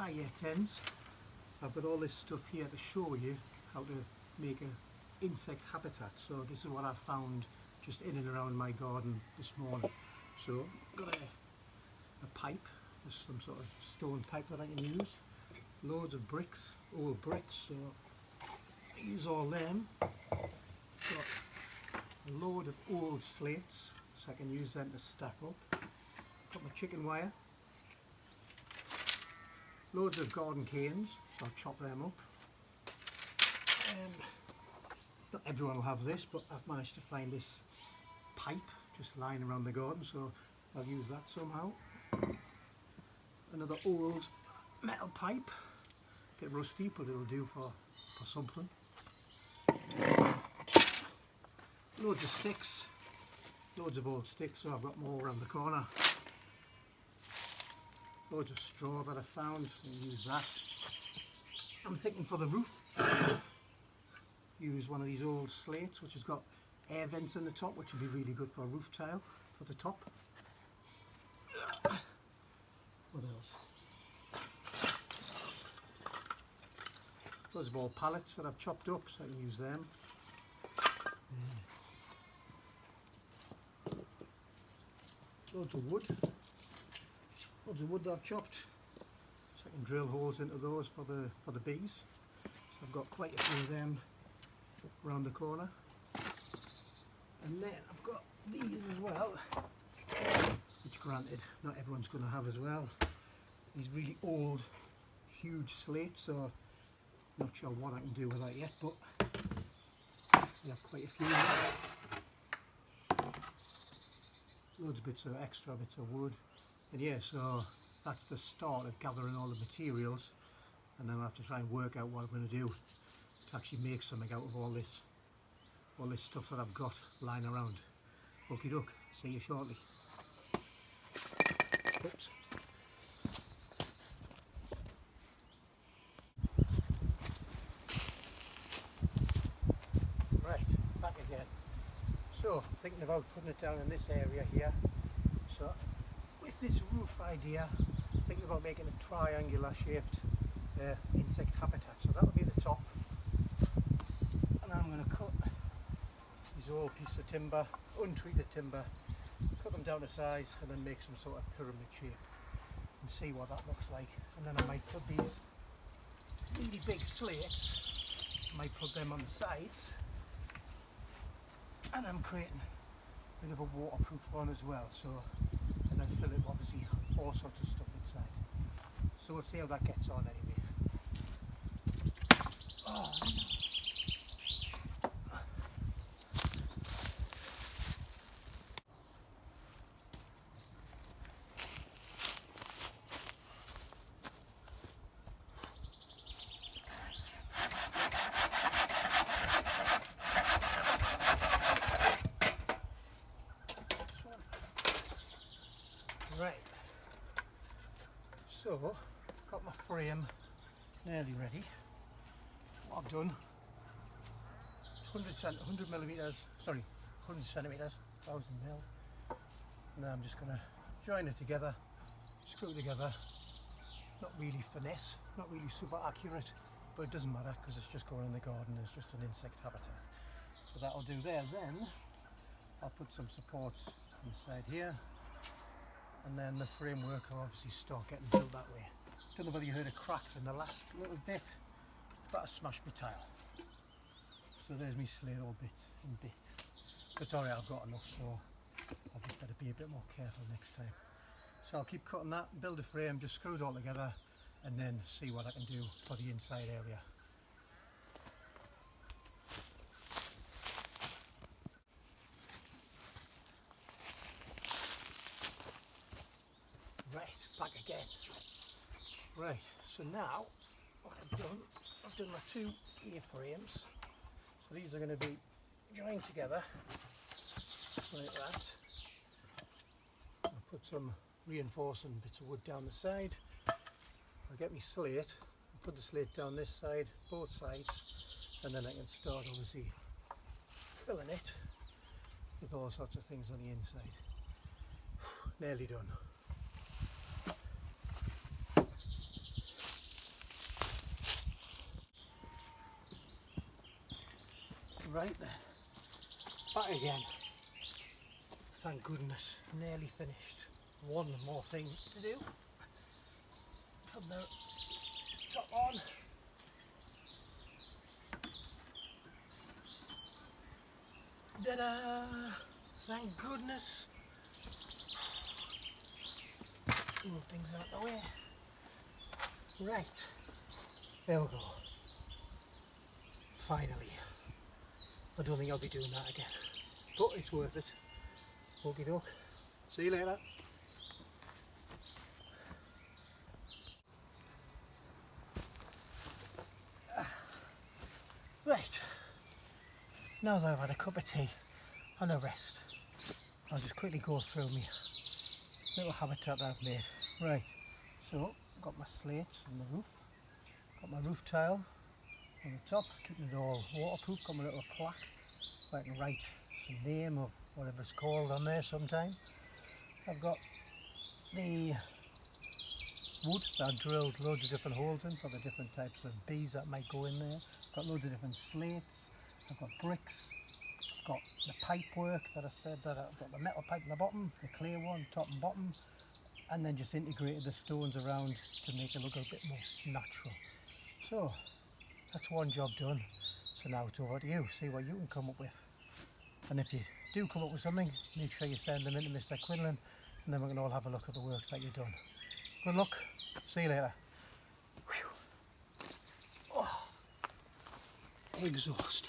Hi, tens. I've got all this stuff here to show you how to make an insect habitat. So this is what I found just in and around my garden this morning. So I've got a pipe, there's some sort of stone pipe that I can use, loads of bricks, old bricks, so I use all them. Got a load of old slates, so I can use them to stack up. Got my chicken wire, loads of garden canes, so I'll chop them up. Not everyone will have this, but I've managed to find this pipe just lying around the garden, so I'll use that somehow. Another old metal pipe, a bit rusty, but it'll do for something. Loads of sticks, loads of old sticks, so I've got more around the corner. Loads of straw that I found, and use that. I'm thinking for the roof, use one of these old slates which has got air vents in the top, which would be really good for a roof tile for the top. What else? Those are all pallets that I've chopped up, so I can use them. Loads of wood. Loads of wood that I've chopped, so I can drill holes into those for the bees. So I've got quite a few of them around the corner. And then I've got these as well, which granted not everyone's going to have as well. These really old, huge slates, so not sure what I can do with that yet, but I have quite a few of them. Loads of bits of extra bits of wood. And yeah, so that's the start of gathering all the materials, and then I'll have to try and work out what I'm going to do to actually make something out of all this stuff that I've got lying around. Okie doke, see you shortly. Oops. Right, back again. So, I'm thinking about putting it down in this area here. So, with this roof idea, I'm thinking about making a triangular shaped insect habitat. So that'll be the top. And I'm going to cut these old pieces of timber, untreated timber, cut them down to size and then make some sort of pyramid shape and see what that looks like. And then I might put these really big slates, I might put them on the sides, and I'm creating a bit of a waterproof one as well. So, and then fill it with obviously all sorts of stuff inside. So we'll see how that gets on anyway. Oh. Right, so got my frame nearly ready. What I've done, 100 millimeters, sorry, 100 centimeters, 1000 mil. And then I'm just going to join it together, screw together. Not really finesse, not really super accurate, but it doesn't matter because it's just going in the garden. It's just an insect habitat. So that'll do there. Then I'll put some supports inside here. And then the framework will obviously start getting built that way. Don't know whether you heard a crack in the last little bit, but I smashed my tile. So there's me slate all bit in bits. But it's alright, I've got enough, so I'll just better be a bit more careful next time. So I'll keep cutting that, build a frame, just screw it all together, and then see what I can do for the inside area. Right, back again. Right, so now what I've done my two A-frames. So these are going to be joined together like that. I'll put some reinforcing bits of wood down the side. I'll get my slate, I'll put the slate down this side, both sides, and then I can start obviously filling it with all sorts of things on the inside. Nearly done. Right then, back again. Thank goodness, nearly finished. One more thing to do. Put the top on. Ta-da! Thank goodness. Move things out the way. Right, there we go. Finally. I don't think I'll be doing that again, but it's worth it. Okie doke. See you later. Right, now that I've had a cup of tea and a rest, I'll just quickly go through my little habitat that I've made. Right, so I've got my slates on the roof, got my roof tile on the top, keeping it all waterproof, got my little plaque where I can write some name of whatever it's called on there sometime. I've got the wood that I've drilled loads of different holes in for the different types of bees that might go in there. I've got loads of different slates, I've got bricks, I've got the pipe work that I said that I've got the metal pipe in the bottom, the clear one, top and bottom, and then just integrated the stones around to make it look a bit more natural. So that's one job done. So now it's over to you, see what you can come up with. And if you do come up with something, make sure you send them in to Mr. Quinlan, and then we can all have a look at the work that you've done. Good luck, see you later. Whew. Oh, exhausted.